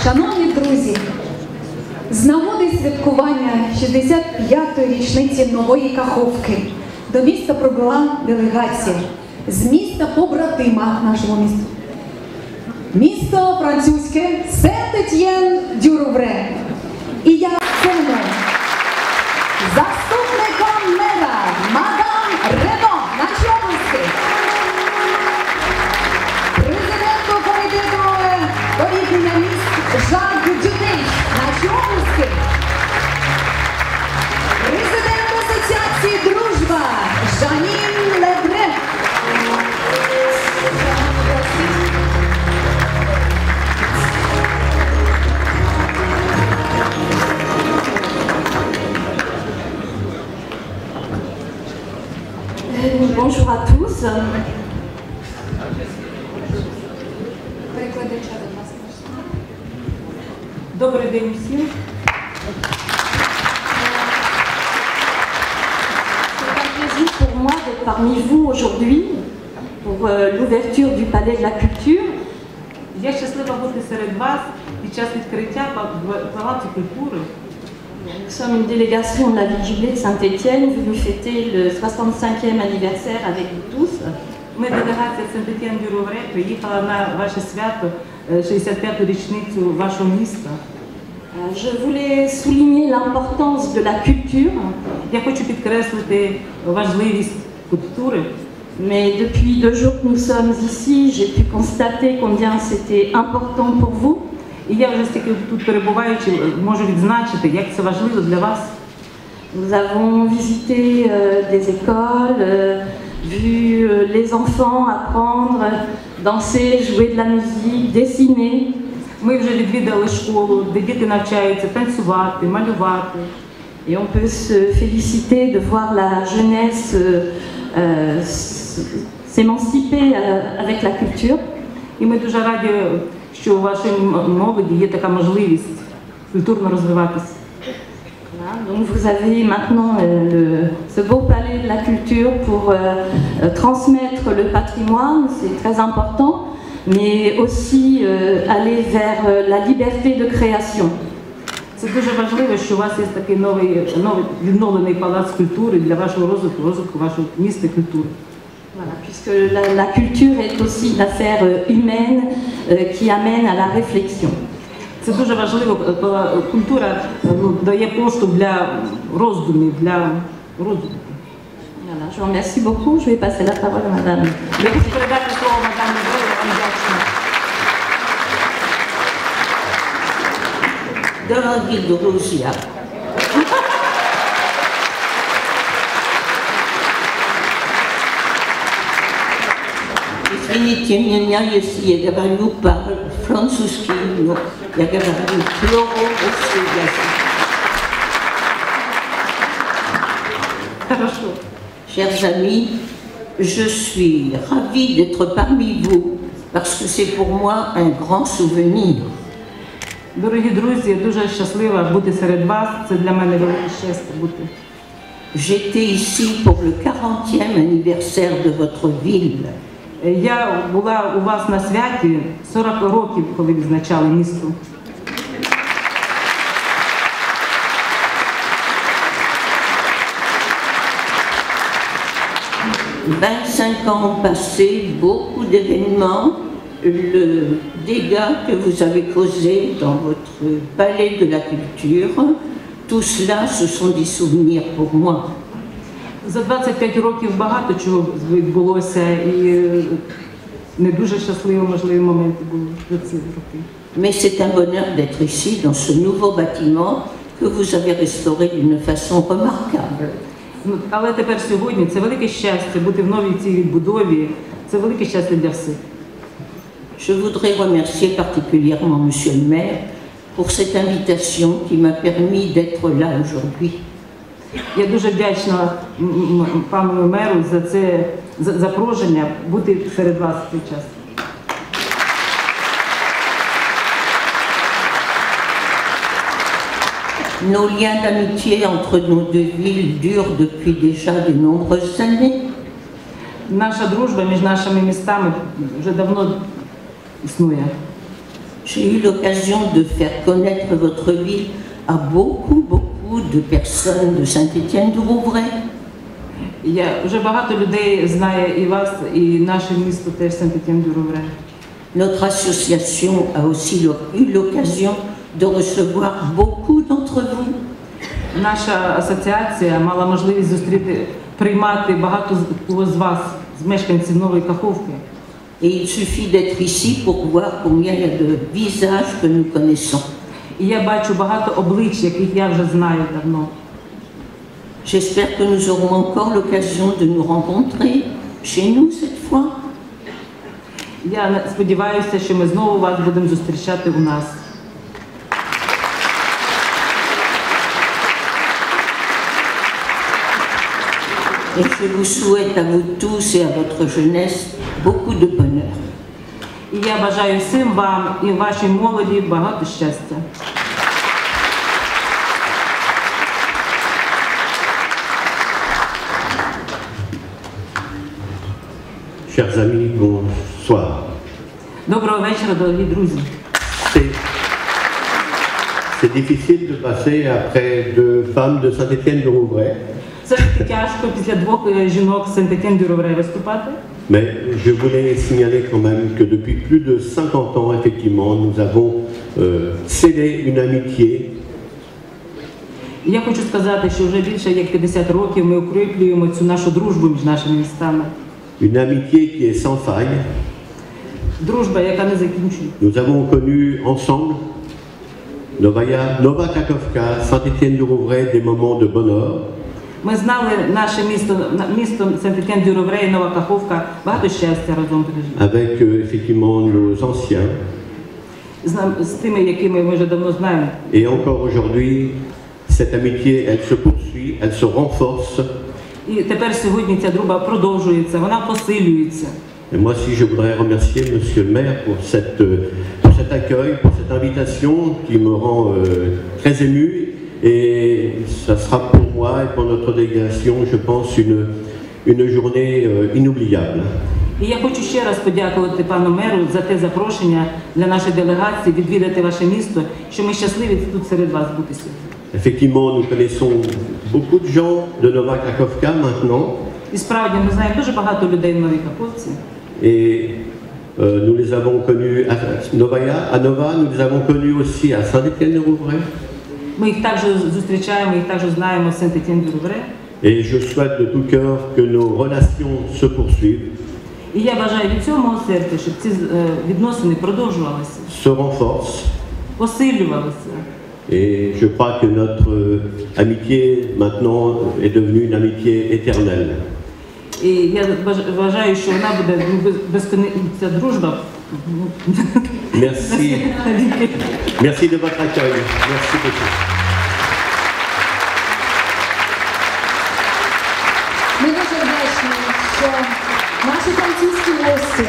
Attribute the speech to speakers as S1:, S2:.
S1: Шановні друзі, з нагоди святкування 65-ї річниці Нової Каховки до міста прибула делегація з міста побратима нашого міста. Місто французьке Сент-Етьєн-дю-Ровре. І я ціною заступником мера мадам Рено нашій області, президенту комітету порівняння міст Жак Дюдей нашій області, президент асоціації «Дружба» Жанін Лебре,
S2: Bonjour à tous. Добрий день всім. C'est un plaisir pour moi d'être parmi vous aujourd'hui pour l'ouverture du Palais de la Culture.
S3: Я щаслива бути серед вас під час відкриття Палацу культури.
S2: Nous sommes une délégation de la ville jubilée de Saint-Étienne, venue fêter le 65e anniversaire avec vous tous.
S3: Ми, делегація Сент-Етьєн-дю-Ровре, приїхала на ваше свято, 65-ту річницю вашого міста.
S2: Je voulais souligner l'importance de la culture.
S3: Я хочу підкреслити важливість культури.
S2: Mais depuis 2 jours que nous sommes ici, j'ai pu constater combien c'était important pour vous.
S3: І я вже стільки тут перебуваючи, можу відзначити, як це важливо для вас.
S2: Nous avons visité des écoles, vu les enfants apprendre, danser, jouer de la musique, dessiner.
S3: Ми вже відвідали школу, де діти навчаються танцювати, малювати.
S2: Et on peut se féliciter de voir la jeunesse s'émanciper avec la culture.
S3: І ми дуже раді, що у вашій молоді є така можливість культурно розвиватися.
S2: Donc vous avez maintenant ce beau palais de la culture pour transmettre le patrimoine, c'est très important, mais aussi aller vers la liberté de création.
S3: Це дуже важливо, що у вас є такий новий відновлений палац культури для вашого розвитку вашого міста культури.
S2: Voilà, puisque la culture est aussi une affaire humaine qui amène à la réflexion.
S3: Це дуже важливо, культура дає поштовх для роздумів, для розвитку.
S2: Voilà, je vous remercie beaucoup. Je vais passer la parole à madame.
S3: Я хочу передати слово мадам Лебре, вам вдячна.
S4: Дорогі друзі, извините меня, если я говорю по-французски, но я говорю плохо
S3: Хорошо.
S4: Chers amis, je suis ravie d'être parmi vous parce que c'est pour moi un grand souvenir.
S3: Дорогі друзі, я дуже щаслива бути серед вас. Це для мене велике щастя бути.
S4: J'étais ici pour le 40e anniversaire de votre ville.
S3: Я була у вас на святі 40 років, коли відзначали місто. «
S4: 25 ans passés, beaucoup d'événements, le dégât que vous avez causé dans votre palais de la culture, tout cela, ce sont des souvenirs pour moi.
S3: За 25 років багато чого відбулося і не дуже щасливі, можливі моменти були за ці роки.
S4: Mais c'est un bonheur d'être ici, dans ce nouveau bâtiment que vous avez restauré d'une façon remarquable.
S3: Але тепер сьогодні це велике щастя бути в новій цій відбудові, це велике щастя для всіх.
S4: Je voudrais remercier particulièrement Monsieur le maire pour cette invitation qui m'a permis d'être là aujourd'hui.
S3: Я дуже вдячна пану меру за це запрошення бути серед вас в цей час.
S4: Nos liens d'amitié entre nos deux villes durent depuis déjà de nombreuses années.
S3: Наша дружба між нашими містами вже давно існує.
S4: J'ai eu l'occasion de faire connaître votre ville à beaucoup de personnes de Saint-Étienne-du-Rouvray.
S3: Вже багато людей знає і вас, і наше місто теж Сент-Етьєн-дю-Ровре.
S4: Notre association a aussi eu l'occasion de recevoir beaucoup d'entre vous.
S3: Наша асоціація мала можливість приймати багато з вас, з мешканців Нової Каховки.
S4: Et il suffit d'être ici pour voir combien il y a de visages que nous connaissons.
S3: І я бачу багато облич, яких я вже знаю давно.
S4: J'espère que nous aurons encore l'occasion de nous rencontrer chez nous cette fois.
S3: Я сподіваюся, що ми знову вас будемо зустрічати у нас.
S4: Et je vous souhaite à vous tous et à votre jeunesse beaucoup de bonheur.
S3: І я бажаю всім вам і вашій молоді багато щастя.
S5: Chers amis, bonsoir.
S3: Доброго вечора, дорогі друзі.
S5: C'est difficile de passer après deux femmes de Saint-Étienne-du-Rouvray.
S3: Це тяжко після двох жінок з Сент-Етьєн-дю-Ровре виступати.
S5: Mais je voulais signaler quand même que depuis plus de 50 ans, effectivement, nous avons scellé une amitié.
S3: Я хочу сказати, що вже більше як 50 років ми укріплюємо цю нашу дружбу між нашими містами.
S5: Une amitié qui est sans faille.
S3: Дружба, яка не закінчується.
S5: Nous avons connu ensemble, Nova Kakhovka, Saint-Étienne-du-Rouvray, des moments de bonheur.
S3: Ми знали наше місто Сент-Етьєн-дю-Ровре і Нова Каховка, багато щастя разом пережили.
S5: Avec effectivement nos anciens.
S3: З тими, якими ми вже давно знаємо.
S5: Et encore aujourd'hui, cette amitié, elle se poursuit, elle se renforce.
S3: І тепер сьогодні ця дружба продовжується, вона посилюється.
S5: Et moi aussi, je voudrais remercier Monsieur le maire pour cet accueil, pour cette invitation qui me rend très ému. Et ça sera pour moi et pour notre délégation, je pense, une journée inoubliable.
S3: І я хочу ще раз подякувати пану меру за те запрошення для нашої делегації відвідати ваше місто, що ми щасливі тут серед вас бути сьогодні.
S5: Effectivement, nous connaissons beaucoup de gens de Nova Kakhovka maintenant.
S3: І справді ми знаємо дуже багато людей в Новій Каховці.
S5: Et nous les avons connus à Nova, nous les avons connus aussi à Saint-Étienne-du-Rouvray.
S3: Ми їх також зустрічаємо, їх також знаємо в Сент-Етьєн-дю-Ровре.
S5: Et je souhaite de tout cœur que nos relations se poursuivent.
S3: І я бажаю від цього мого серця, щоб ці відносини продовжувалися,
S5: Se renforcent.
S3: посилювалися.
S5: Et je crois que notre amitié maintenant est devenue une amitié éternelle.
S3: І я вважаю, що вона буде ця дружба.
S5: Merci. Merci de votre accueil. Merci beaucoup.
S1: Ми дуже вдячні, що наші французькі гості